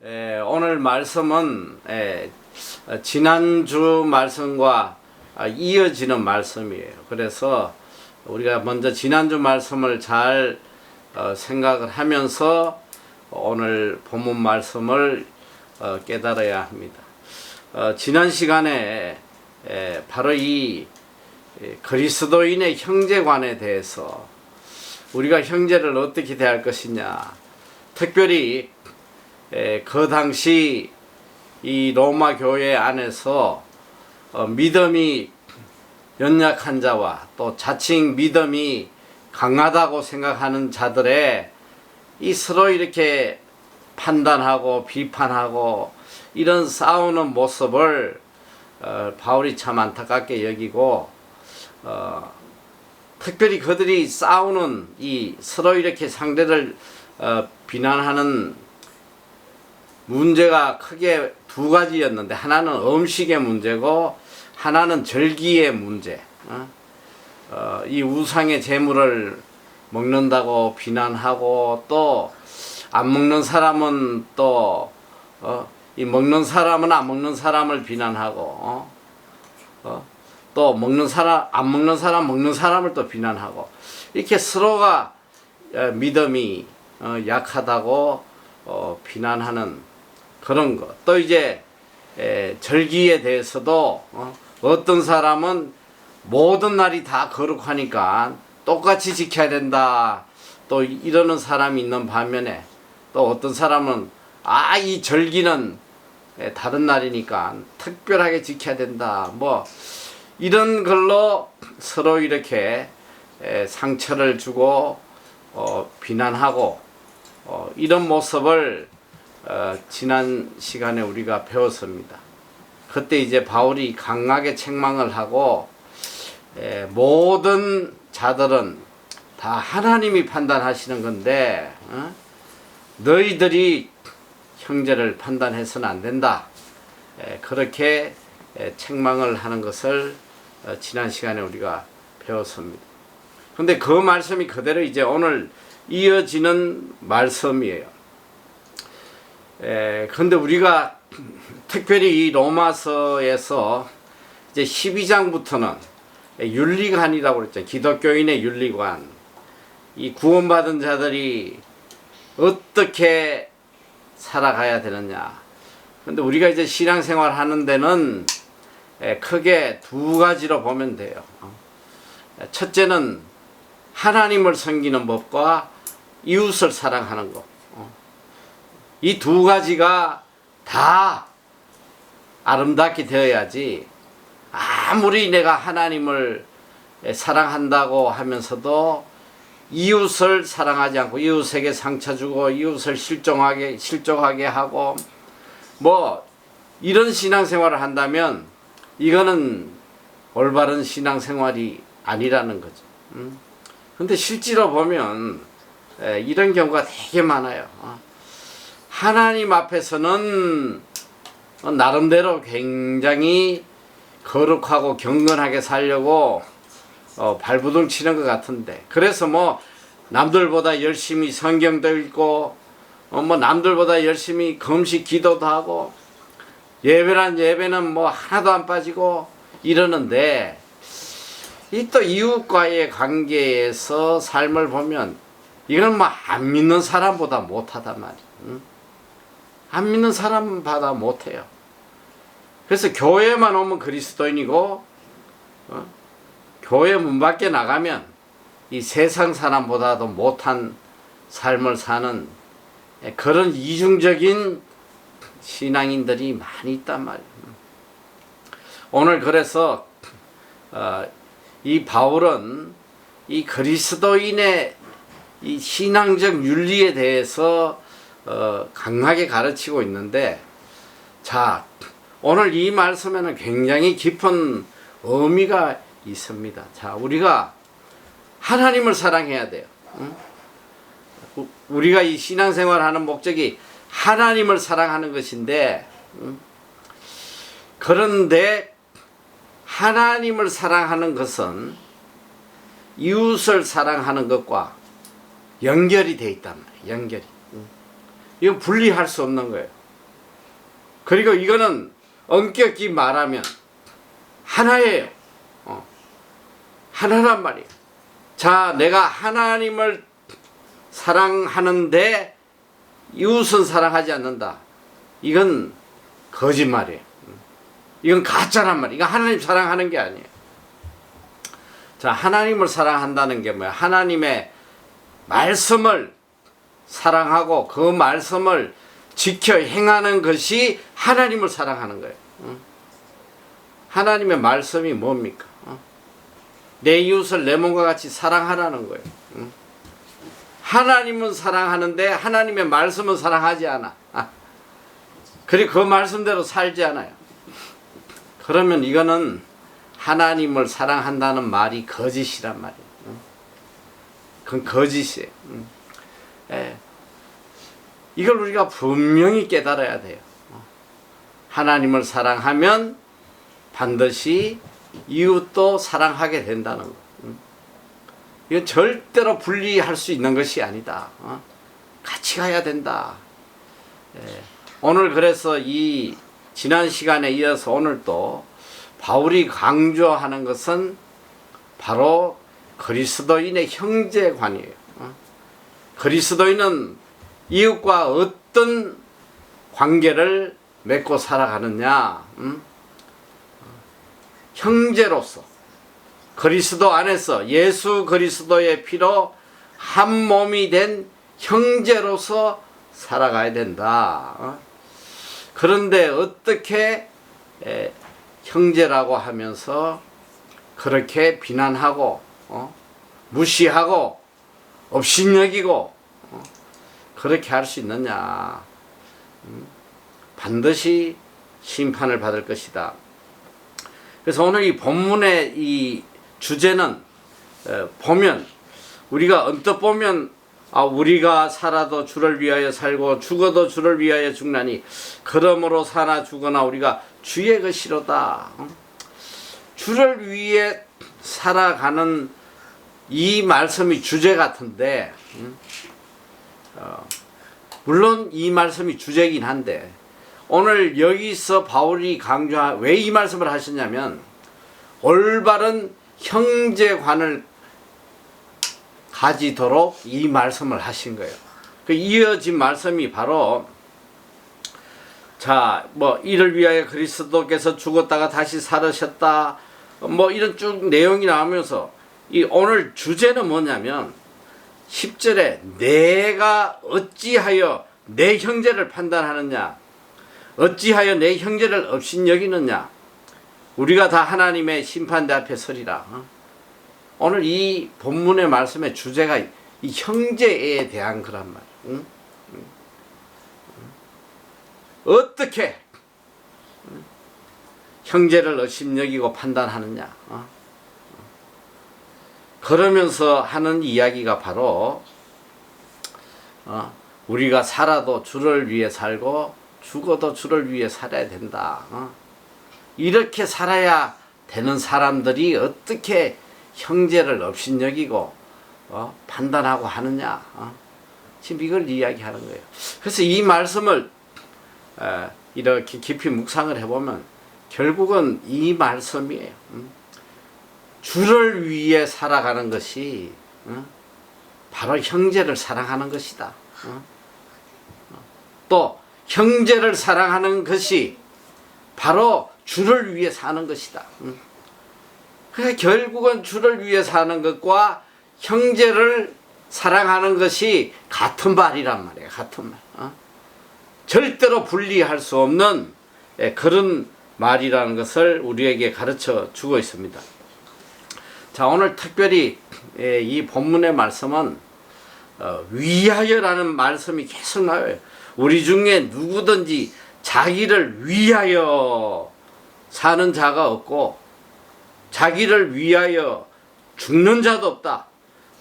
오늘 말씀은 지난주 말씀과 이어지는 말씀이에요. 그래서 우리가 먼저 지난주 말씀을 잘 생각을 하면서 오늘 본문 말씀을 깨달아야 합니다. 지난 시간에 바로 이 그리스도인의 형제관에 대해서 우리가 형제를 어떻게 대할 것이냐, 특별히 그 당시 이 로마 교회 안에서 믿음이 연약한 자와 또 자칭 믿음이 강하다고 생각하는 자들의 이 서로 이렇게 판단하고 비판하고 이런 싸우는 모습을 바울이 참 안타깝게 여기고, 특별히 그들이 싸우는 이 서로 이렇게 상대를 비난하는 문제가 크게 두 가지였는데, 하나는 음식의 문제고 하나는 절기의 문제. 이 우상의 제물을 먹는다고 비난하고, 또 안 먹는 사람은 또 이 먹는 사람은 안 먹는 사람을 비난하고, 또 먹는 사람 안 먹는 사람 먹는 사람을 또 비난하고, 이렇게 서로가 믿음이 약하다고 비난하는 그런 것. 또 이제 절기에 대해서도 어떤 사람은 모든 날이 다 거룩하니까 똑같이 지켜야 된다, 또 이러는 사람이 있는 반면에, 또 어떤 사람은 이 절기는 다른 날이니까 특별하게 지켜야 된다, 뭐 이런 걸로 서로 이렇게 상처를 주고 비난하고, 이런 모습을 지난 시간에 우리가 배웠습니다. 그때 이제 바울이 강하게 책망을 하고, 모든 자들은 다 하나님이 판단하시는 건데 너희들이 형제를 판단해서는 안 된다, 그렇게 책망을 하는 것을 지난 시간에 우리가 배웠습니다. 근데 그 말씀이 그대로 이제 오늘 이어지는 말씀이에요. 근데 우리가 특별히 이 로마서에서 이제 12장부터는 윤리관이라고 그랬죠. 기독교인의 윤리관. 이 구원받은 자들이 어떻게 살아가야 되느냐. 근데 우리가 이제 신앙생활 하는 데는 크게 두 가지로 보면 돼요. 첫째는 하나님을 섬기는 법과 이웃을 사랑하는 것. 이 두 가지가 다 아름답게 되어야지, 아무리 내가 하나님을 사랑한다고 하면서도 이웃을 사랑하지 않고 이웃에게 상처 주고 이웃을 실족하게 하고 뭐 이런 신앙생활을 한다면 이거는 올바른 신앙생활이 아니라는 거죠. 근데 실제로 보면 이런 경우가 되게 많아요. 하나님 앞에서는 나름대로 굉장히 거룩하고 경건하게 살려고 발버둥 치는 것 같은데, 그래서 뭐 남들보다 열심히 성경도 읽고 뭐 남들보다 열심히 금식 기도도 하고 예배란 예배는 뭐 하나도 안 빠지고 이러는데, 이 또 이웃과의 관계에서 삶을 보면 이건 뭐 안 믿는 사람보다 못하단 말이에요. 안 믿는 사람보다 못해요. 그래서 교회만 오면 그리스도인이고, 교회 문 밖에 나가면 이 세상 사람보다도 못한 삶을 사는 그런 이중적인 신앙인들이 많이 있단 말이에요. 오늘 그래서 이 바울은 이 그리스도인의 이 신앙적 윤리에 대해서 강하게 가르치고 있는데, 자, 오늘 이 말씀에는 굉장히 깊은 의미가 있습니다. 자, 우리가 하나님을 사랑해야 돼요. 우리가 이 신앙생활 하는 목적이 하나님을 사랑하는 것인데, 그런데 하나님을 사랑하는 것은 이웃을 사랑하는 것과 연결이 되어 있단 말이에요. 연결이. 이거 분리할 수 없는 거예요. 그리고 이거는 엄격히 말하면 하나예요. 하나란 말이에요. 자, 내가 하나님을 사랑하는데 이웃은 사랑하지 않는다. 이건 거짓말이에요. 이건 가짜란 말이에요. 이건 하나님 사랑하는 게 아니에요. 자, 하나님을 사랑한다는 게 뭐야? 하나님의 말씀을 사랑하고 그 말씀을 지켜 행하는 것이 하나님을 사랑하는 거예요. 하나님의 말씀이 뭡니까? 내 이웃을 내 몸과 같이 사랑하라는 거예요. 하나님은 사랑하는데 하나님의 말씀은 사랑하지 않아. 그리고 그 말씀대로 살지 않아요. 그러면 이거는 하나님을 사랑한다는 말이 거짓이란 말이에요. 그건 거짓이에요. 이걸 우리가 분명히 깨달아야 돼요. 하나님을 사랑하면 반드시 이웃도 사랑하게 된다는 거. 이건 절대로 분리할 수 있는 것이 아니다. 같이 가야 된다. 오늘 그래서 이 지난 시간에 이어서 오늘 또 바울이 강조하는 것은 바로 그리스도인의 형제관이에요. 그리스도인은 이웃과 어떤 관계를 맺고 살아가느냐? 형제로서 그리스도 안에서 예수 그리스도의 피로 한 몸이 된 형제로서 살아가야 된다. 그런데 어떻게 형제라고 하면서 그렇게 비난하고 무시하고 업신여기고 그렇게 할 수 있느냐? 반드시 심판을 받을 것이다. 그래서 오늘 이 본문의 이 주제는 보면 우리가 언뜻 보면 우리가 살아도 주를 위하여 살고 죽어도 주를 위하여 죽나니 그러므로 사나 죽거나 우리가 주의 것이로다. 주를 위해 살아가는 이 말씀이 주제 같은데 물론 이 말씀이 주제긴 한데 오늘 여기서 바울이 왜 이 말씀을 하셨냐면 올바른 형제관을 가지도록 이 말씀을 하신 거예요. 그 이어진 말씀이 바로 이를 위하여 그리스도께서 죽었다가 다시 살으셨다. 이런 쭉 내용이 나오면서 이 오늘 주제는 뭐냐면 10절에 내가 어찌하여 내 형제를 판단하느냐? 어찌하여 내 형제를 업신여기느냐? 우리가 다 하나님의 심판대 앞에 서리라. 오늘 이 본문의 말씀의 주제가 이 형제에 대한 거란 말이에요. 어떻게 형제를 업신여기고 판단하느냐? 그러면서 하는 이야기가 바로 우리가 살아도 주를 위해 살고 죽어도 주를 위해 살아야 된다. 이렇게 살아야 되는 사람들이 어떻게 형제를 업신여기고 판단하고 하느냐. 지금 이걸 이야기하는 거예요. 그래서 이 말씀을 이렇게 깊이 묵상을 해보면 결국은 이 말씀이에요. 주를 위해 살아가는 것이 바로 형제를 사랑하는 것이다. 또 형제를 사랑하는 것이 바로 주를 위해 사는 것이다. 그러니까 결국은 주를 위해 사는 것과 형제를 사랑하는 것이 같은 말이란 말이에요. 같은 말. 절대로 분리할 수 없는 그런 말이라는 것을 우리에게 가르쳐 주고 있습니다. 자, 오늘 특별히 이 본문의 말씀은 위하여라는 말씀이 계속 나와요. 우리 중에 누구든지 자기를 위하여 사는 자가 없고 자기를 위하여 죽는 자도 없다.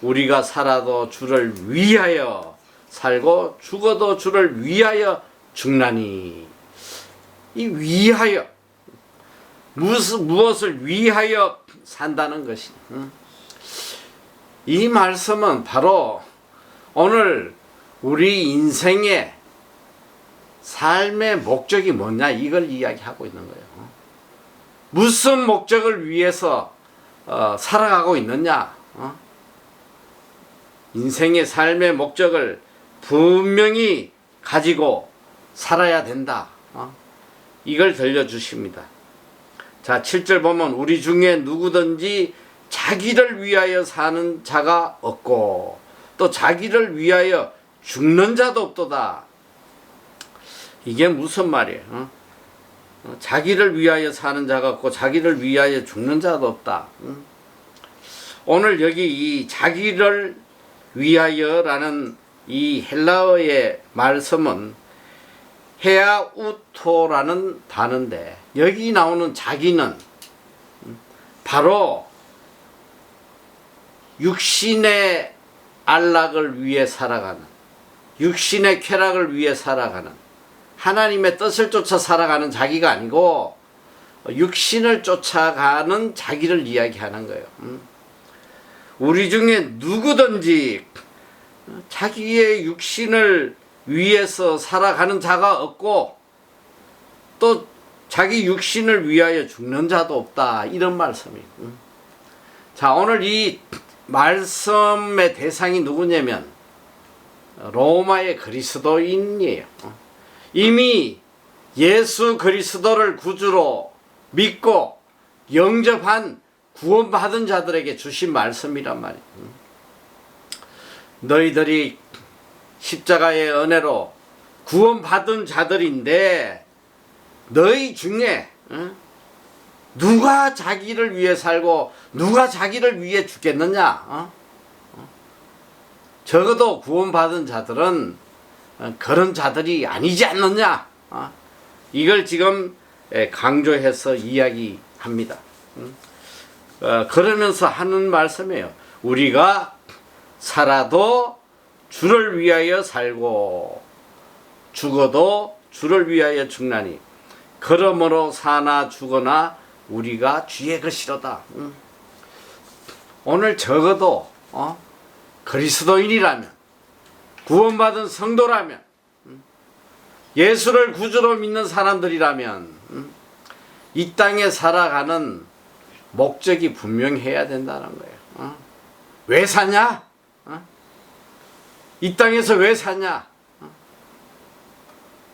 우리가 살아도 주를 위하여 살고 죽어도 주를 위하여 죽나니. 이 위하여 무엇을 위하여 산다는 것이 이 말씀은 바로 오늘 우리 인생의 삶의 목적이 뭐냐 이걸 이야기하고 있는 거예요. 무슨 목적을 위해서 살아가고 있느냐. 인생의 삶의 목적을 분명히 가지고 살아야 된다. 이걸 들려주십니다. 자, 7절 보면 우리 중에 누구든지 자기를 위하여 사는 자가 없고 또 자기를 위하여 죽는 자도 없도다. 이게 무슨 말이에요? 자기를 위하여 사는 자가 없고 자기를 위하여 죽는 자도 없다. 오늘 여기 이 자기를 위하여라는 이 헬라어의 말씀은 헤아우토라는 단어인데 여기 나오는 자기는 바로 육신의 안락을 위해 살아가는, 육신의 쾌락을 위해 살아가는, 하나님의 뜻을 쫓아 살아가는 자기가 아니고 육신을 쫓아가는 자기를 이야기하는 거예요. 우리 중에 누구든지 자기의 육신을 위해서 살아가는 자가 없고 또 자기 육신을 위하여 죽는 자도 없다. 이런 말씀이에요. 자, 오늘 이 말씀의 대상이 누구냐면 로마의 그리스도인이에요. 이미 예수 그리스도를 구주로 믿고 영접한 구원받은 자들에게 주신 말씀이란 말이에요. 너희들이 십자가의 은혜로 구원받은 자들인데 너희 중에 누가 자기를 위해 살고 누가 자기를 위해 죽겠느냐? 적어도 구원받은 자들은 그런 자들이 아니지 않느냐? 이걸 지금 강조해서 이야기합니다. 그러면서 하는 말씀이에요. 우리가 살아도 주를 위하여 살고 죽어도 주를 위하여 죽나니 그러므로 사나 죽거나 우리가 주의 것이로다. 오늘 적어도 그리스도인이라면 구원받은 성도라면 예수를 구주로 믿는 사람들이라면 이 땅에 살아가는 목적이 분명해야 된다는 거예요. 왜 사냐? 이 땅에서 왜 사냐?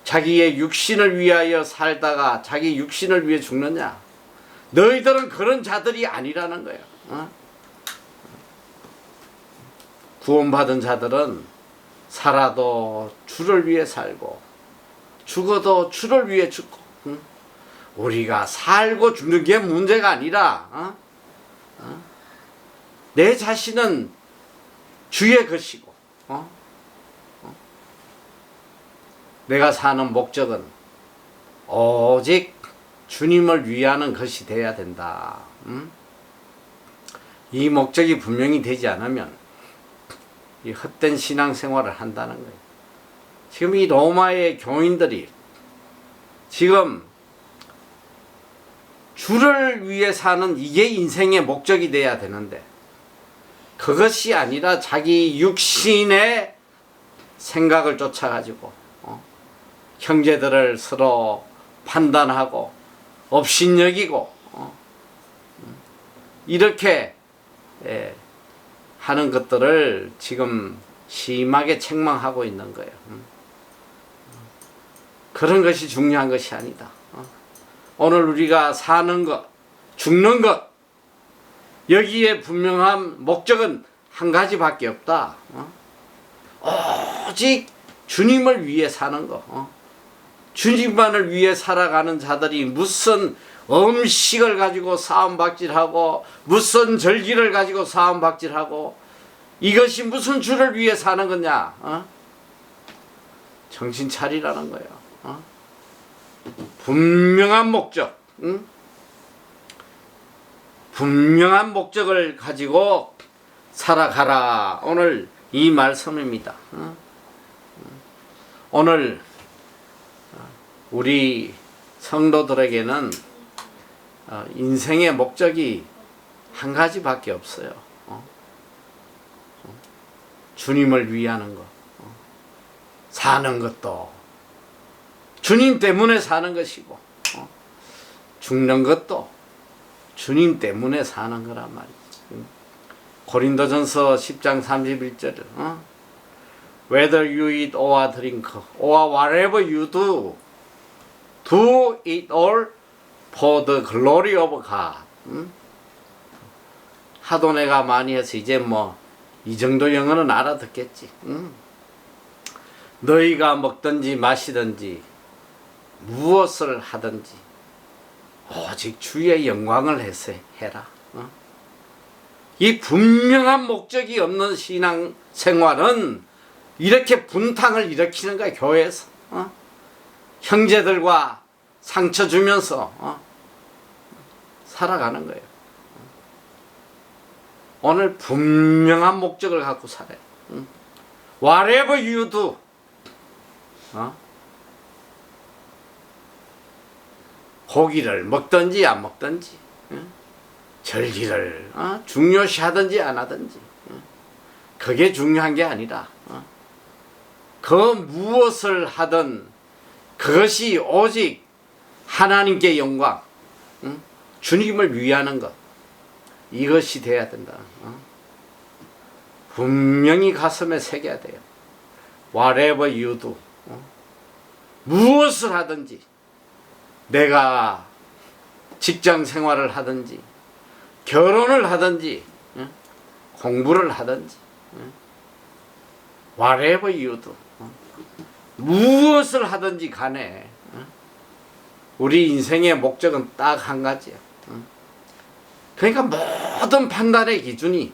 자기의 육신을 위하여 살다가 자기 육신을 위해 죽느냐? 너희들은 그런 자들이 아니라는 거예요. 구원받은 자들은 살아도 주를 위해 살고 죽어도 주를 위해 죽고 우리가 살고 죽는 게 문제가 아니라 내 자신은 주의 것이고 내가 사는 목적은 오직 주님을 위하는 것이 돼야 된다. 이 목적이 분명히 되지 않으면 이 헛된 신앙생활을 한다는 거예요. 지금 이 로마의 교인들이 지금 주를 위해 사는 이게 인생의 목적이 돼야 되는데 그것이 아니라 자기 육신의 생각을 쫓아가지고 형제들을 서로 판단하고 업신여기고 이렇게 하는 것들을 지금 심하게 책망하고 있는 거예요. 그런 것이 중요한 것이 아니다. 오늘 우리가 사는 것, 죽는 것 여기에 분명한 목적은 한 가지밖에 없다. 오직 주님을 위해 사는 거. 주님만을 위해 살아가는 자들이 무슨 음식을 가지고 싸움박질하고 무슨 절기를 가지고 싸움박질하고 이것이 무슨 주를 위해 사는 거냐? 정신 차리라는 거예요. 분명한 목적, 분명한 목적을 가지고 살아가라. 오늘 이 말씀입니다. 오늘 우리 성도들에게는 인생의 목적이 한 가지밖에 없어요. 주님을 위하는 것, 사는 것도 주님 때문에 사는 것이고 죽는 것도 주님 때문에 사는 거란 말이지. 고린도전서 10장 31절 Whether you eat or drink or whatever you do, do it all for the glory of God. 하도 내가 많이 해서 이제 뭐 이 정도 영어는 알아듣겠지. 너희가 먹든지 마시든지 무엇을 하든지 오직 주의 영광을 해라. 이 분명한 목적이 없는 신앙 생활은 이렇게 분탕을 일으키는 거야. 교회에서 형제들과 상처 주면서 살아가는 거예요. 오늘 분명한 목적을 갖고 살아요. Whatever you do, 고기를 먹든지 안 먹든지, 절기를 중요시하든지 안 하든지, 그게 중요한 게 아니라 그 무엇을 하든 그것이 오직 하나님께 영광, 주님을 위하는 것, 이것이 돼야 된다. 분명히 가슴에 새겨야 돼요. Whatever you do, 무엇을 하든지, 내가 직장 생활을 하든지 결혼을 하든지 공부를 하든지 whatever you do, 무엇을 하든지 간에 우리 인생의 목적은 딱 한 가지야. 그러니까 모든 판단의 기준이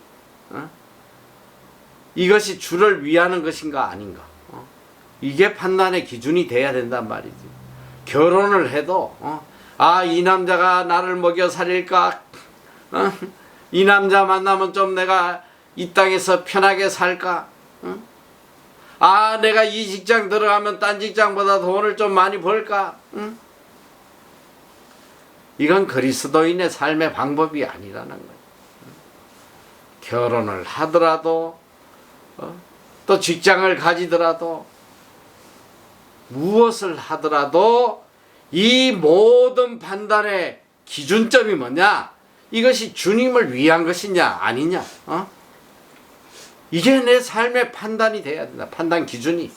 이것이 주를 위하는 것인가 아닌가, 이게 판단의 기준이 돼야 된단 말이지. 결혼을 해도 이 남자가 나를 먹여 살릴까, 이 남자 만나면 좀 내가 이 땅에서 편하게 살까, 내가 이 직장 들어가면 딴 직장보다 돈을 좀 많이 벌까, 이건 그리스도인의 삶의 방법이 아니라는 거예요. 결혼을 하더라도 또 직장을 가지더라도 무엇을 하더라도 이 모든 판단의 기준점이 뭐냐? 이것이 주님을 위한 것이냐 아니냐? 이게 내 삶의 판단이 돼야 된다. 판단 기준이.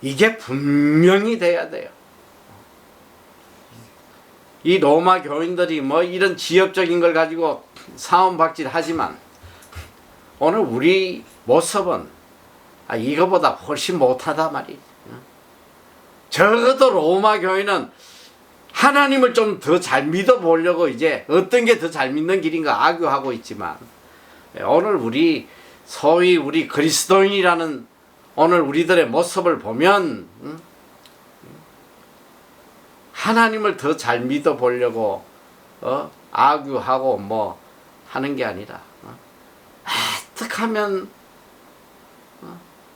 이게 분명히 돼야 돼요. 이 로마 교인들이 뭐 이런 지엽적인 걸 가지고 사원박질 하지만 오늘 우리 모습은 이거보다 훨씬 못하다 말이에요. 적어도 로마 교인은 하나님을 좀 더 잘 믿어보려고 이제 어떤 게 더 잘 믿는 길인가 악유하고 있지만, 오늘 우리 소위 우리 그리스도인이라는 오늘 우리들의 모습을 보면 하나님을 더 잘 믿어보려고 악유하고 뭐 하는 게 아니라 어떻게 하면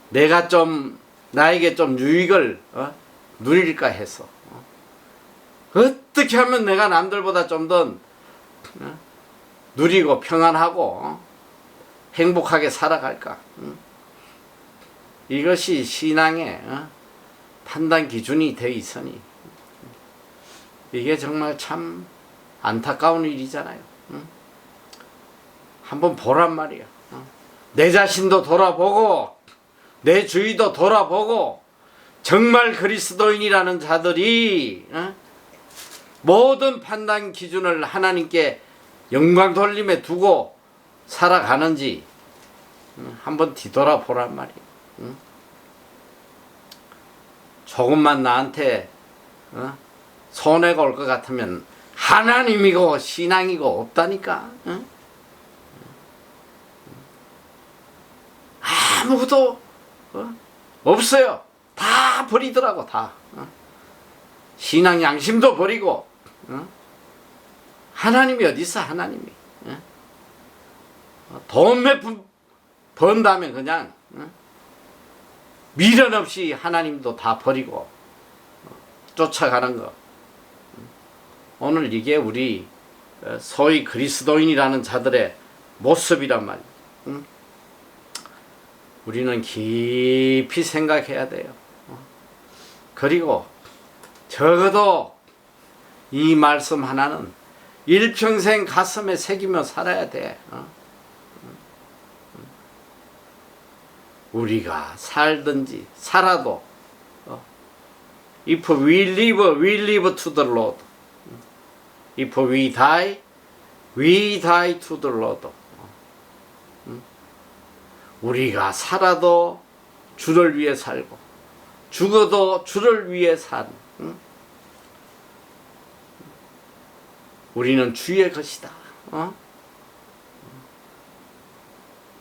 내가 좀 나에게 좀 유익을 누릴까 해서 어떻게 하면 내가 남들보다 좀 더 누리고 평안하고 행복하게 살아갈까, 이것이 신앙의 판단 기준이 되어 있으니 이게 정말 참 안타까운 일이잖아요. 한번 보란 말이야. 내 자신도 돌아보고 내 주위도 돌아보고 정말 그리스도인이라는 자들이 모든 판단 기준을 하나님께 영광 돌림에 두고 살아가는지 한번 뒤돌아보란 말이야. 조금만 나한테 손해가 올 것 같으면 하나님이고 신앙이고 없다니까. 아무것도 없어요. 다 버리더라고. 다 신앙 양심도 버리고 하나님이 어디 있어. 하나님이 돈 몇 푼 번다면 그냥 미련 없이 하나님도 다 버리고 쫓아가는 거. 오늘 이게 우리 소위 그리스도인이라는 자들의 모습이란 말이에요. 우리는 깊이 생각해야 돼요. 그리고 적어도 이 말씀 하나는 일평생 가슴에 새기며 살아야 돼. 우리가 살든지 살아도 If we live to the Lord. If we die to the Lord. 우리가 살아도 주를 위해 살고 죽어도 주를 위해 산. 우리는 주의 것이다.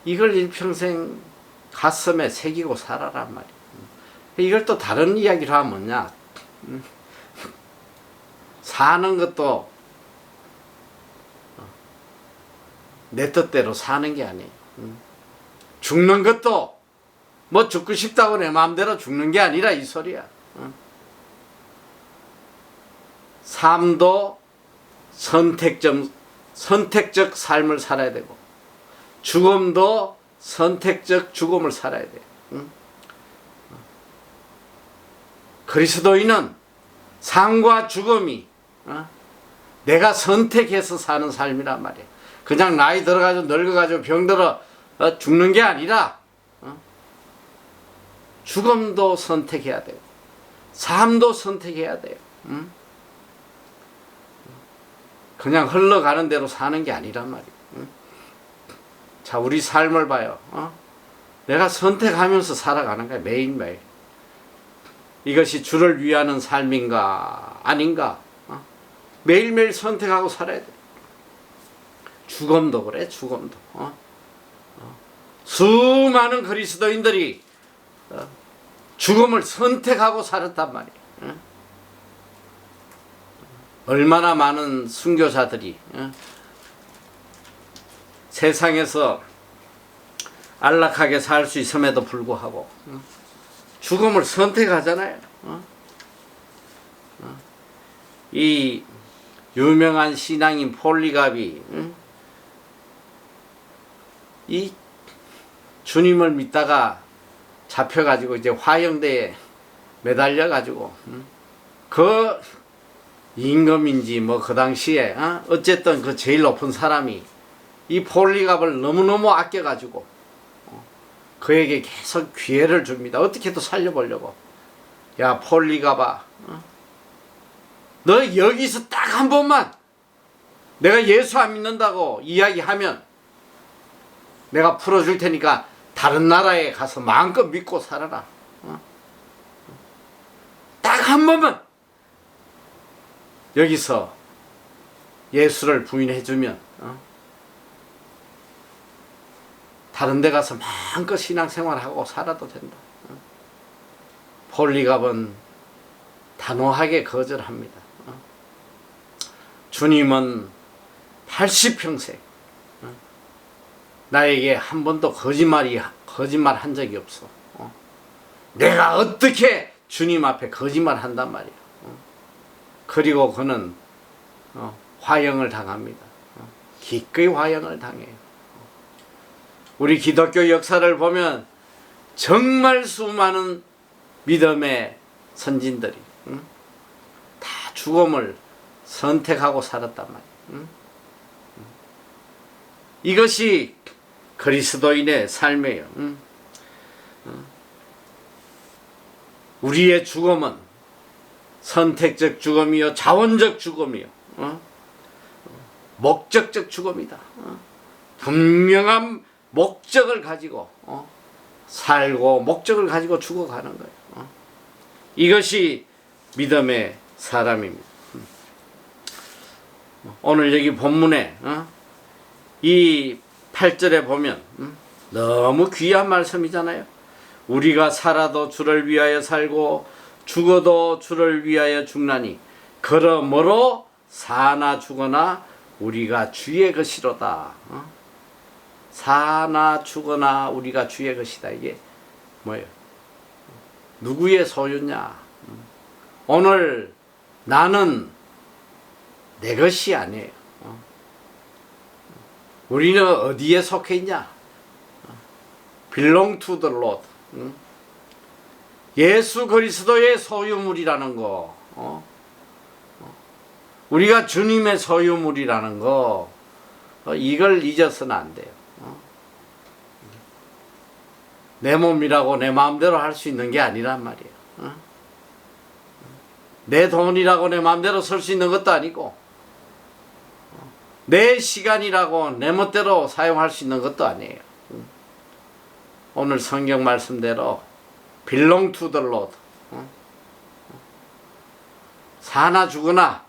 이걸 일평생 가슴에 새기고 살아란 말이야. 이걸 또 다른 이야기로 하면 뭐냐? 사는 것도 내 뜻대로 사는 게 아니에요. 죽는 것도 뭐 죽고 싶다고 내 마음대로 죽는 게 아니라 이 소리야. 삶도 선택적 삶을 살아야 되고 죽음도 선택적 죽음을 살아야 돼. 그리스도인은 삶과 죽음이 내가 선택해서 사는 삶이란 말이야. 그냥 나이 들어가지고 늙어가지고 병들어 죽는 게 아니라 죽음도 선택해야 돼요. 삶도 선택해야 돼요. 그냥 흘러가는 대로 사는 게 아니란 말이에요. 자, 우리 삶을 봐요. 내가 선택하면서 살아가는 거야, 매일매일. 이것이 주를 위하는 삶인가 아닌가? 매일매일 선택하고 살아야 돼. 죽음도 그래, 죽음도. 수많은 그리스도인들이 죽음을 선택하고 살았단 말이야. 얼마나 많은 순교자들이 세상에서 안락하게 살 수 있음에도 불구하고 죽음을 선택하잖아요. 이 유명한 신앙인 폴리갑이 이 주님을 믿다가 잡혀가지고 이제 화형대에 매달려가지고 그 임금인지 뭐 그 당시에 어쨌든 그 제일 높은 사람이 이 폴리갑을 너무너무 아껴가지고 그에게 계속 기회를 줍니다. 어떻게든 살려보려고. 야, 폴리갑아, 너 여기서 딱 한 번만 내가 예수 안 믿는다고 이야기하면 내가 풀어줄 테니까 다른 나라에 가서 마음껏 믿고 살아라. 딱 한 번만 여기서 예수를 부인해주면 다른 데 가서 마음껏 신앙생활하고 살아도 된다. 폴리갑은 단호하게 거절합니다. 주님은 80평생 나에게 한 번도 거짓말 한 적이 없어. 내가 어떻게 주님 앞에 거짓말 한단 말이야. 그리고 그는 화형을 당합니다. 기꺼이 화형을 당해요. 우리 기독교 역사를 보면 정말 수많은 믿음의 선진들이 다 죽음을 선택하고 살았단 말이에요. 이것이 그리스도인의 삶이에요. 우리의 죽음은 선택적 죽음이요, 자원적 죽음이요, 목적적 죽음이다. 분명한 목적을 가지고 살고 목적을 가지고 죽어가는 거예요. 이것이 믿음의 사람입니다. 오늘 여기 본문에 이 8절에 보면 너무 귀한 말씀이잖아요. 우리가 살아도 주를 위하여 살고 죽어도 주를 위하여 죽나니 그러므로 사나 죽거나 우리가 주의 것이로다. 사나 죽거나 우리가 주의 것이다. 이게 뭐예요? 누구의 소유냐? 오늘 나는 내 것이 아니에요. 우리는 어디에 속해 있냐? belong to the Lord. 예수 그리스도의 소유물이라는 거, 우리가 주님의 소유물이라는 거, 이걸 잊어서는 안 돼요. 내 몸이라고 내 마음대로 할 수 있는 게 아니란 말이에요. 내 돈이라고 내 마음대로 쓸 수 있는 것도 아니고, 내 시간이라고 내 멋대로 사용할 수 있는 것도 아니에요. 오늘 성경 말씀대로 belong to the Lord. 사나 죽으나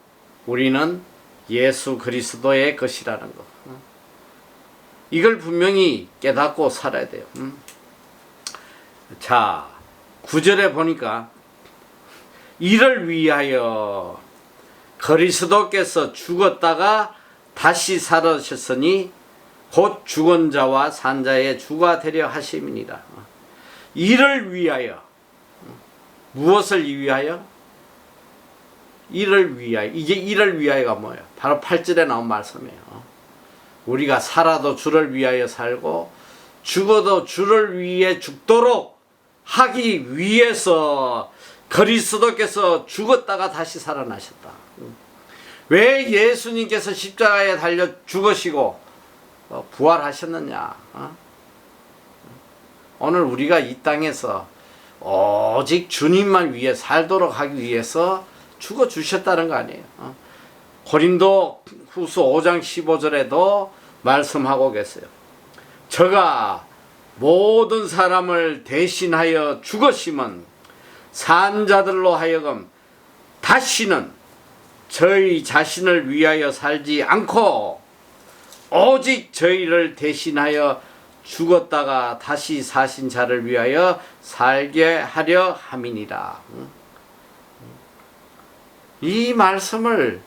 우리는 예수 그리스도의 것이라는 거. 이걸 분명히 깨닫고 살아야 돼요. 자, 9절에 보니까 이를 위하여 그리스도께서 죽었다가 다시 살으셨으니 곧 죽은 자와 산 자의 주가 되려 하심이니라. 이를 위하여. 무엇을 위하여? 이를 위하여. 이게 이를 위하여가 뭐예요? 바로 8절에 나온 말씀이에요. 우리가 살아도 주를 위하여 살고 죽어도 주를 위해 죽도록 하기 위해서 그리스도께서 죽었다가 다시 살아나셨다. 왜 예수님께서 십자가에 달려 죽으시고 부활하셨느냐? 오늘 우리가 이 땅에서 오직 주님만 위해 살도록 하기 위해서 죽어 주셨다는 거 아니에요. 고린도 후서 5장 15절에도 말씀하고 계세요. 저가 모든 사람을 대신하여 죽으심은 산 자들로 하여금 다시는 저희 자신을 위하여 살지 않고 오직 저희를 대신하여 죽었다가 다시 사신 자를 위하여 살게 하려 함이니라. 이 말씀을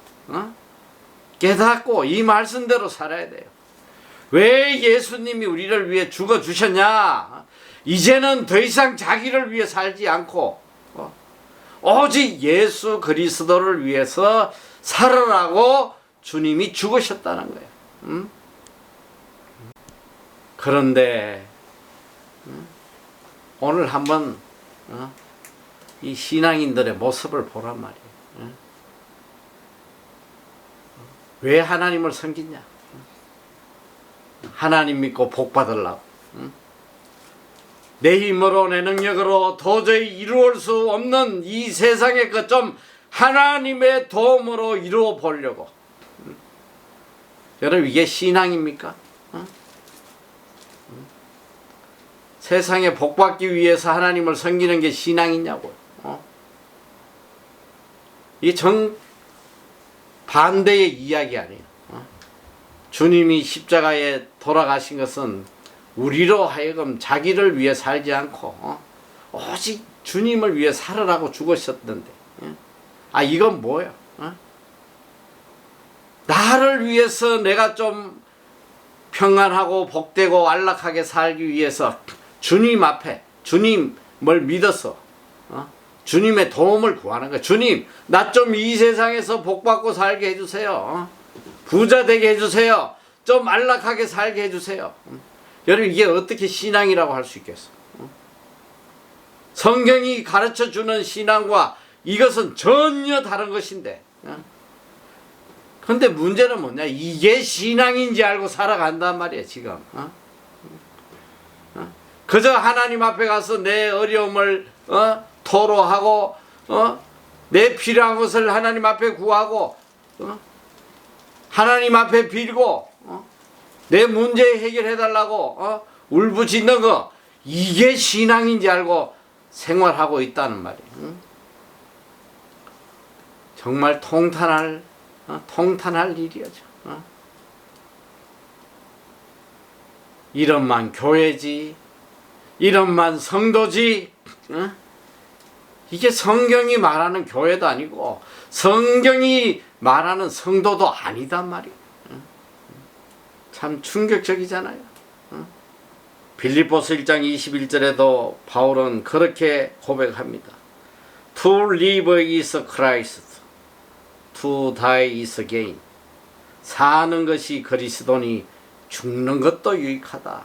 깨닫고 이 말씀대로 살아야 돼요. 왜 예수님이 우리를 위해 죽어 주셨냐? 이제는 더 이상 자기를 위해 살지 않고 오직 예수 그리스도를 위해서 살으라고 주님이 죽으셨다는 거예요. 그런데 오늘 한번 이 신앙인들의 모습을 보란 말이에요. 왜 하나님을 섬기냐? 하나님 믿고 복 받으려고. 내 힘으로 내 능력으로 도저히 이루어질 수 없는 이 세상의 것 좀 하나님의 도움으로 이루어 보려고. 여러분, 이게 신앙입니까? 세상에 복 받기 위해서 하나님을 섬기는 게 신앙이냐고요. 이게 정 반대의 이야기 아니에요. 주님이 십자가에 돌아가신 것은 우리로 하여금 자기를 위해 살지 않고 오직 주님을 위해 살으라고 죽으셨던데, 이건 뭐예요? 나를 위해서 내가 좀 평안하고 복되고 안락하게 살기 위해서 주님 앞에 주님을 믿어서 주님의 도움을 구하는 거예요. 주님, 나 좀 이 세상에서 복받고 살게 해주세요. 부자 되게 해주세요. 좀 안락하게 살게 해주세요. 여러분, 이게 어떻게 신앙이라고 할 수 있겠어? 성경이 가르쳐주는 신앙과 이것은 전혀 다른 것인데, 근데 문제는 뭐냐? 이게 신앙인지 알고 살아간단 말이야 지금. 그저 하나님 앞에 가서 내 어려움을 토로하고 내 필요한 것을 하나님 앞에 구하고 하나님 앞에 빌고 내 문제 해결해달라고 울부짖는 거, 이게 신앙인지 알고 생활하고 있다는 말이에요. 정말 통탄할 일이죠. 이런만 교회지, 이런만 성도지, 이게 성경이 말하는 교회도 아니고 성경이 말하는 성도도 아니단 말이에요. 참 충격적이잖아요. 빌립보서 1장 21절에도 바울은 그렇게 고백합니다. To live is Christ, to die is gain. 사는 것이 그리스도니 죽는 것도 유익하다.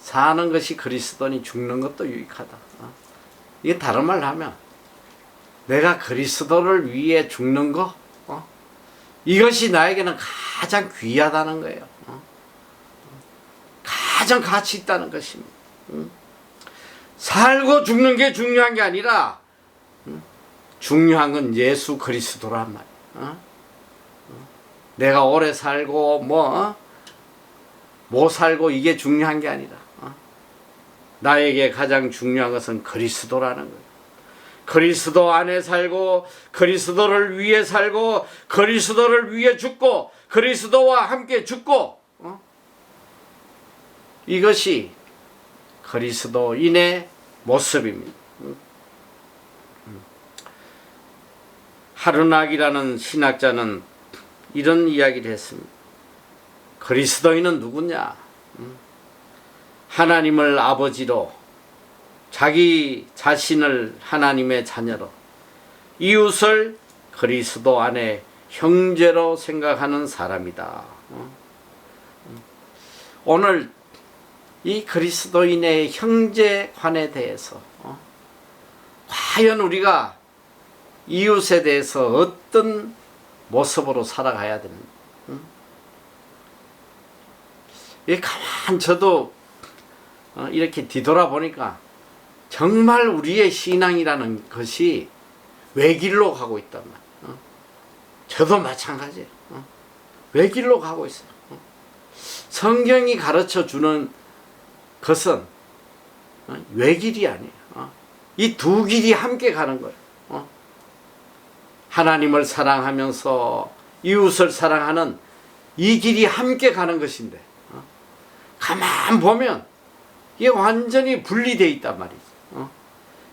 사는 것이 그리스도니 죽는 것도 유익하다. 이게 다른 말로 하면 내가 그리스도를 위해 죽는 거, 이것이 나에게는 가장 귀하다는 거예요. 가장 가치 있다는 것입니다. 살고 죽는 게 중요한 게 아니라 중요한 건 예수 그리스도란 말이야. 내가 오래 살고 못 살고 이게 중요한 게 아니라 나에게 가장 중요한 것은 그리스도라는 거예요. 그리스도 안에 살고 그리스도를 위해 살고 그리스도를 위해 죽고 그리스도와 함께 죽고 이것이 그리스도인의 모습입니다. 하르낙이라는 신학자는 이런 이야기를 했습니다. 그리스도인은 누구냐? 하나님을 아버지로 자기 자신을 하나님의 자녀로 이웃을 그리스도 안에 형제로 생각하는 사람이다. 오늘 이 그리스도인의 형제관에 대해서 과연 우리가 이웃에 대해서 어떤 모습으로 살아가야 되는가? 가만 저도 이렇게 뒤돌아보니까 정말 우리의 신앙이라는 것이 외길로 가고 있단 말이에요. 저도 마찬가지예요. 외길로 가고 있어요. 성경이 가르쳐 주는 것은 외길이 아니에요. 이 두 길이 함께 가는 거예요. 하나님을 사랑하면서 이웃을 사랑하는 이 길이 함께 가는 것인데 가만 보면 이게 완전히 분리되어 있단 말이죠.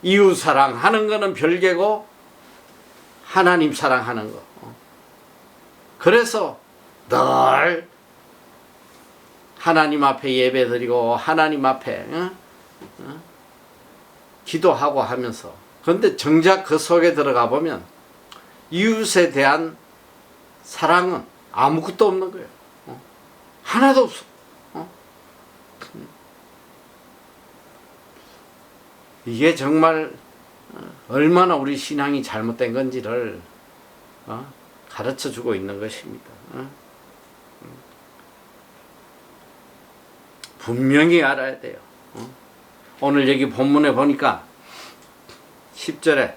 이웃 사랑하는 거는 별개고 하나님 사랑하는 거. 그래서 늘 하나님 앞에 예배드리고 하나님 앞에 기도하고 하면서 그런데 정작 그 속에 들어가 보면 이웃에 대한 사랑은 아무것도 없는 거예요. 하나도 없어. 이게 정말 얼마나 우리 신앙이 잘못된 건지를 가르쳐 주고 있는 것입니다. 분명히 알아야 돼요. 오늘 여기 본문에 보니까 10절에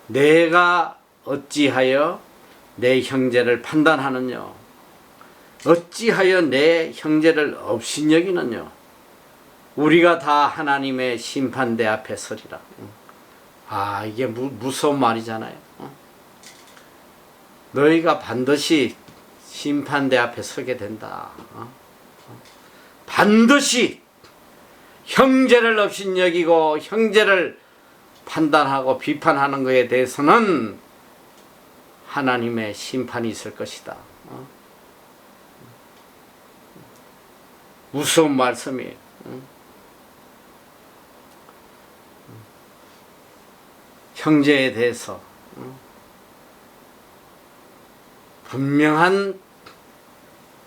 내가 어찌하여 내 형제를 판단하느냐 어찌하여 내 형제를 업신여기느냐 우리가 다 하나님의 심판대 앞에 서리라. 이게 무서운 말이잖아요. 너희가 반드시 심판대 앞에 서게 된다. 반드시 형제를 업신여기고 형제를 판단하고 비판하는 것에 대해서는 하나님의 심판이 있을 것이다. 무서운 말씀이에요. 형제에 대해서 분명한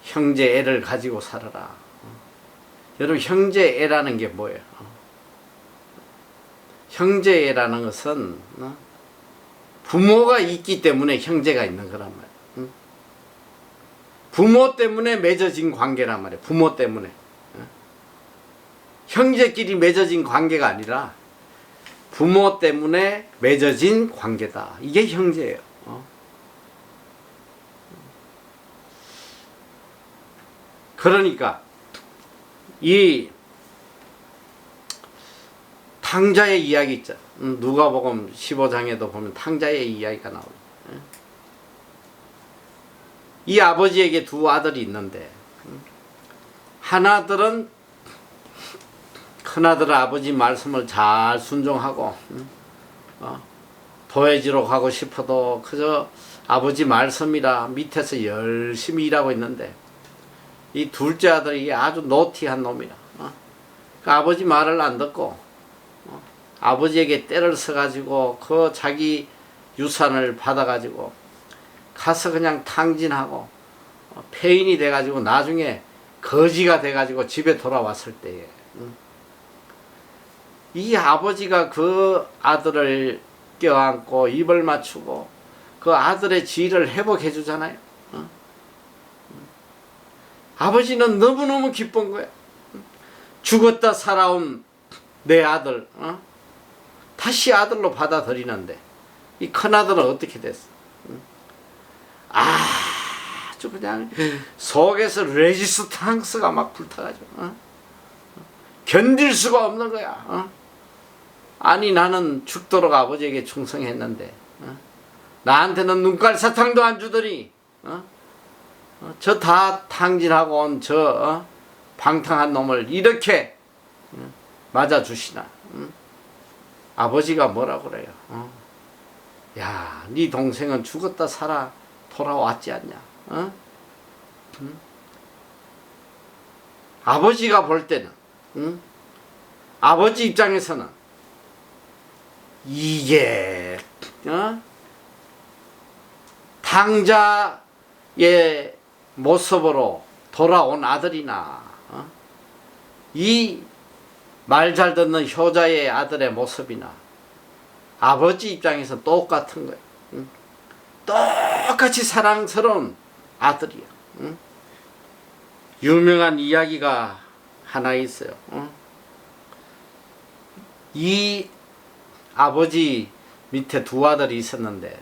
형제애를 가지고 살아라. 여러분 형제애라는 게 뭐예요? 형제애라는 것은 부모가 있기 때문에 형제가 있는 거란 말이에요. 부모 때문에 맺어진 관계란 말이에요. 부모 때문에. 형제끼리 맺어진 관계가 아니라 부모 때문에 맺어진 관계다. 이게 형제예요. 그러니까 이 탕자의 이야기 있죠. 누가복음 15장에도 보면 탕자의 이야기가 나오죠. 이 아버지에게 두 아들이 있는데 하나들은 큰아들은 아버지 말씀을 잘 순종하고 도회지로 가고 싶어도 그저 아버지 말씀이라 밑에서 열심히 일하고 있는데 이 둘째 아들이 아주 노티한 놈이라 그 아버지 말을 안 듣고 아버지에게 때를 써가지고 그 자기 유산을 받아가지고 가서 그냥 탕진하고 폐인이 돼가지고 나중에 거지가 돼가지고 집에 돌아왔을 때에 이 아버지가 그 아들을 껴안고 입을 맞추고 그 아들의 지위를 회복해 주잖아요. 아버지는 너무너무 기쁜 거야. 죽었다 살아온 내 아들 다시 아들로 받아들이는데 이 큰아들은 어떻게 됐어? 아주 그냥 속에서 레지스탕스가 막 불타가지고 견딜 수가 없는 거야. 아니 나는 죽도록 아버지에게 충성했는데 나한테는 눈깔 사탕도 안 주더니 저 다 탕진하고 온 저 방탕한 놈을 이렇게 맞아주시나. 아버지가 뭐라 그래요? 야, 네 동생은 죽었다 살아 돌아왔지 않냐? 아버지가 볼 때는 아버지 입장에서는 이게 당자의 모습으로 돌아온 아들이나 이 말 잘 듣는 효자의 아들의 모습이나 아버지 입장에서 똑같은 거예요. 똑같이 사랑스러운 아들이야. 유명한 이야기가 하나 있어요. 이 아버지 밑에 두 아들이 있었는데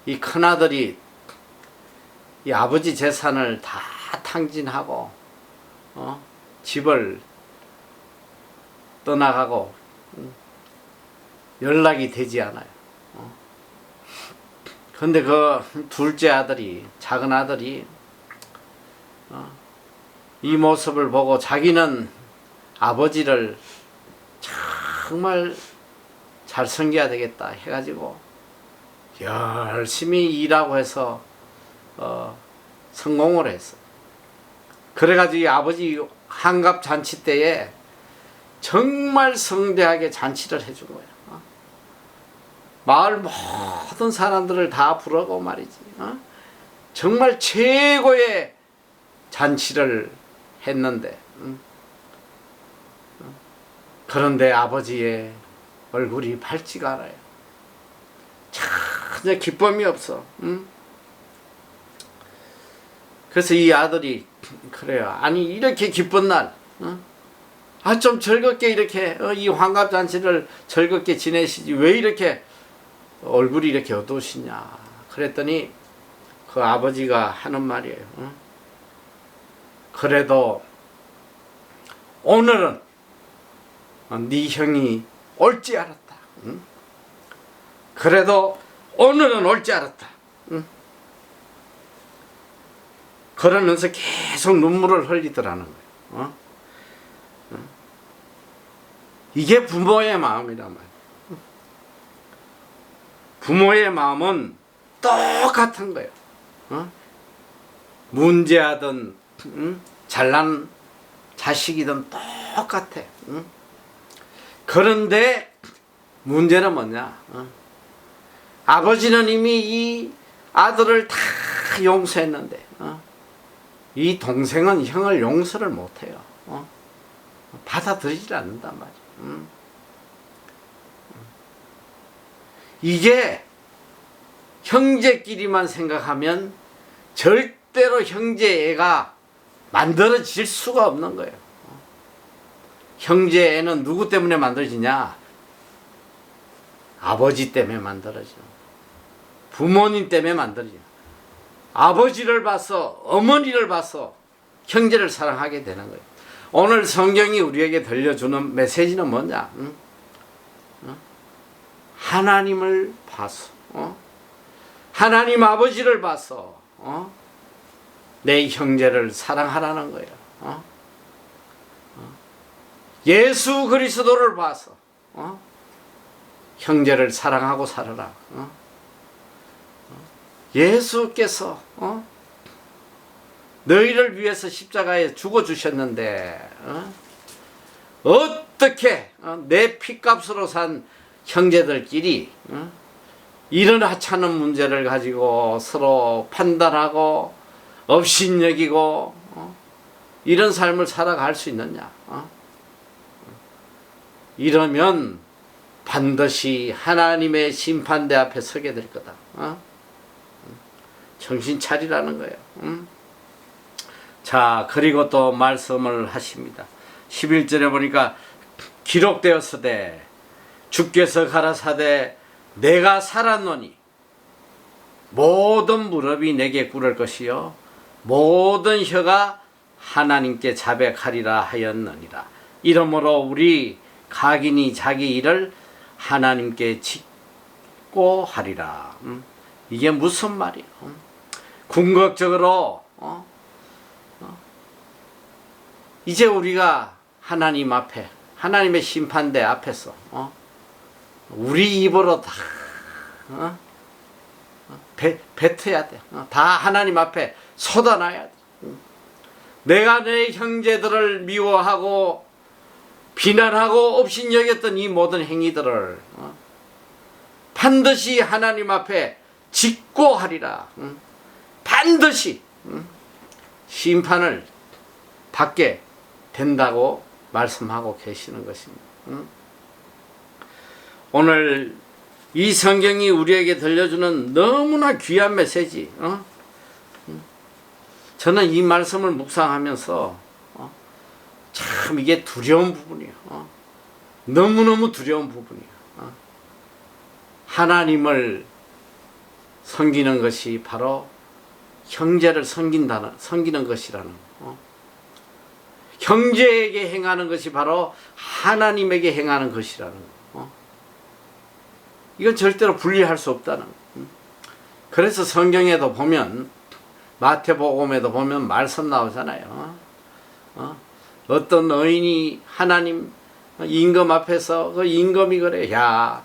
이 큰아들이 이 아버지 재산을 다 탕진하고 집을 떠나가고 연락이 되지 않아요. 근데 그 둘째 아들이 작은 아들이 이 모습을 보고 자기는 아버지를 정말 잘 섬겨야 되겠다 해가지고 열심히 일하고 해서 성공을 했어. 그래가지고 이 아버지 환갑 잔치 때에 정말 성대하게 잔치를 해준 거야. 마을 모든 사람들을 다 부르고 말이지. 정말 최고의 잔치를 했는데 그런데 아버지의 얼굴이 밝지가 않아요. 전혀 기쁨이 없어. 그래서 이 아들이 그래요. 아니 이렇게 기쁜 날 좀 즐겁게 이렇게 이 환갑잔치를 즐겁게 지내시지 왜 이렇게 얼굴이 이렇게 어두우시냐 그랬더니 그 아버지가 하는 말이에요. 그래도 오늘은 네 형이 올지 알았다. 그래도 오늘은 올지 알았다. 그러면서 계속 눈물을 흘리더라는 거예요. 이게 부모의 마음이란 말이에요. 부모의 마음은 똑같은 거예요. 문제하든 잘난 자식이든 똑같아. 그런데 문제는 뭐냐? 아버지는 이미 이 아들을 다 용서했는데 이 동생은 형을 용서를 못해요. 받아들이질 않는단 말이에요. 이게 형제끼리만 생각하면 절대로 형제애가 만들어질 수가 없는 거예요. 형제애는 누구 때문에 만들어지냐? 아버지 때문에 만들어져. 부모님 때문에 만들어져. 아버지를 봐서 어머니를 봐서 형제를 사랑하게 되는 거예요. 오늘 성경이 우리에게 들려주는 메시지는 뭐냐? 하나님을 봐서 하나님 아버지를 봐서 내 형제를 사랑하라는 거예요. 예수 그리스도를 봐서 형제를 사랑하고 살아라. 예수께서 너희를 위해서 십자가에 죽어주셨는데 어떻게 내 피값으로 산 형제들끼리 이런 하찮은 문제를 가지고 서로 판단하고 업신여기고 이런 삶을 살아갈 수 있느냐? 이러면 반드시 하나님의 심판대 앞에 서게 될 거다. 정신 차리라는 거예요. 자, 그리고 또 말씀을 하십니다. 11절에 보니까 기록되었으되 주께서 가라사대 내가 살았노니 모든 무릎이 내게 꿇을 것이요 모든 혀가 하나님께 자백하리라 하였느니라. 이러므로 우리 각인이 자기 일을 하나님께 짓고 하리라. 이게 무슨 말이에요? 궁극적으로 이제 우리가 하나님 앞에 하나님의 심판대 앞에서 우리 입으로 다 뱉어야 돼. 다 하나님 앞에 쏟아놔야 돼. 내가 내 형제들을 미워하고 비난하고 업신여겼던 이 모든 행위들을 반드시 하나님 앞에 짓고 하리라. 반드시 심판을 받게 된다고 말씀하고 계시는 것입니다. 오늘 이 성경이 우리에게 들려주는 너무나 귀한 메시지. 저는 이 말씀을 묵상하면서 참 이게 두려운 부분이에요. 너무너무 두려운 부분이에요. 하나님을 섬기는 것이 바로 형제를 섬기는 것이라는 거. 형제에게 행하는 것이 바로 하나님에게 행하는 것이라는 거. 이건 절대로 분리할 수 없다는 거. 그래서 성경에도 보면 마태복음에도 보면 말씀 나오잖아요. 어떤 의인이 하나님 임금 앞에서 그 임금이 그래, 야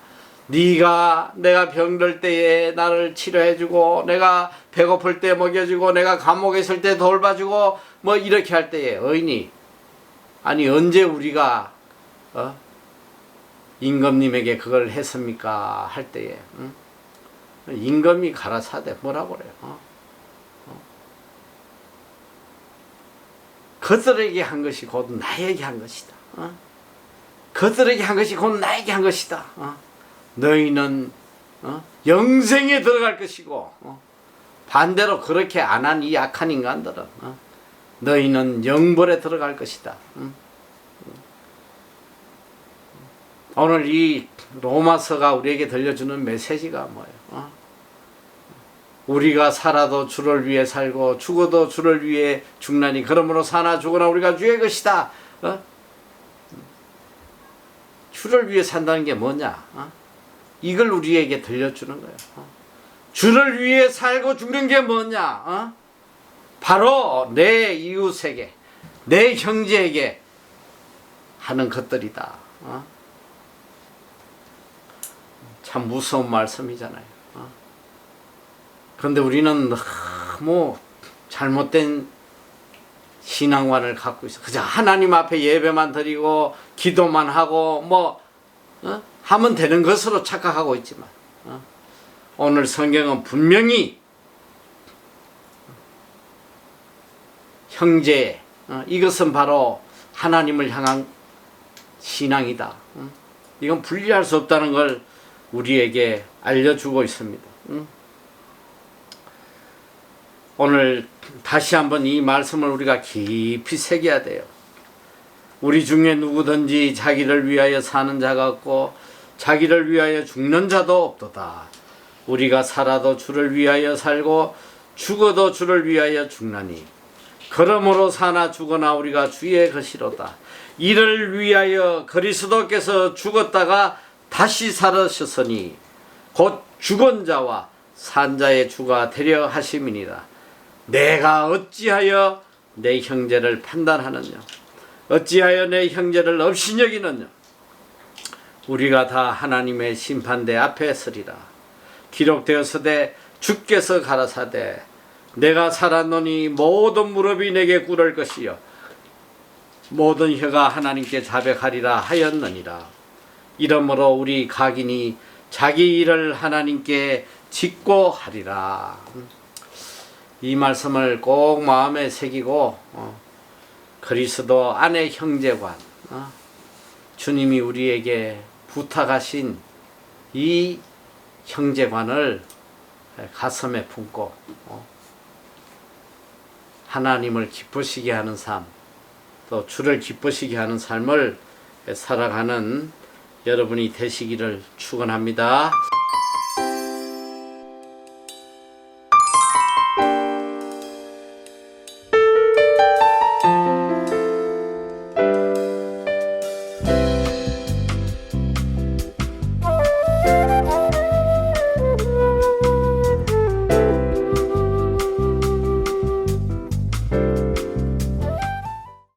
네가 내가 병들 때에 나를 치료해주고 내가 배고플 때 먹여주고 내가 감옥에 있을 때 돌봐주고 뭐 이렇게 할 때에 의인이 아니 언제 우리가 임금님에게 그걸 했습니까? 할 때에 임금이 가라사대 뭐라고 그래요? 그들에게 한 것이 곧 나에게 한 것이다. 그들에게 한 것이 곧 나에게 한 것이다. 너희는 영생에 들어갈 것이고 반대로 그렇게 안 한 이 약한 인간들은 너희는 영벌에 들어갈 것이다. 오늘 이 로마서가 우리에게 들려주는 메시지가 뭐예요? 우리가 살아도 주를 위해 살고 죽어도 주를 위해 죽나니 그러므로 사나 죽으나 우리가 주의 것이다. 주를 위해 산다는 게 뭐냐? 이걸 우리에게 들려주는 거예요. 주를 위해 살고 죽는 게 뭐냐? 바로 내 이웃에게 내 형제에게 하는 것들이다. 참 무서운 말씀이잖아요. 그런데 우리는 너무 잘못된 신앙관을 갖고 있어. 그저 하나님 앞에 예배만 드리고 기도만 하고 뭐 하면 되는 것으로 착각하고 있지만 오늘 성경은 분명히 형제 이것은 바로 하나님을 향한 신앙이다. 이건 분리할 수 없다는 걸 우리에게 알려주고 있습니다. 오늘 다시 한번 이 말씀을 우리가 깊이 새겨야 돼요. 우리 중에 누구든지 자기를 위하여 사는 자가 없고 자기를 위하여 죽는 자도 없도다. 우리가 살아도 주를 위하여 살고 죽어도 주를 위하여 죽나니 그러므로 사나 죽으나 우리가 주의 것이로다. 이를 위하여 그리스도께서 죽었다가 다시 살으셨으니 곧 죽은 자와 산 자의 주가 되려 하심이니라. 내가 어찌하여 내 형제를 판단하느냐? 어찌하여 내 형제를 업신여기느냐? 우리가 다 하나님의 심판대 앞에 서리라. 기록되었으되 주께서 가라사대 내가 살았노니 모든 무릎이 내게 꿇을 것이요 모든 혀가 하나님께 자백하리라 하였느니라. 이러므로 우리 각인이 자기 일을 하나님께 짓고 하리라. 이 말씀을 꼭 마음에 새기고 그리스도 안의 형제관, 주님이 우리에게 부탁하신 이 형제관을 가슴에 품고 하나님을 기쁘시게 하는 삶, 또 주를 기쁘시게 하는 삶을 살아가는 여러분이 되시기를 축원합니다.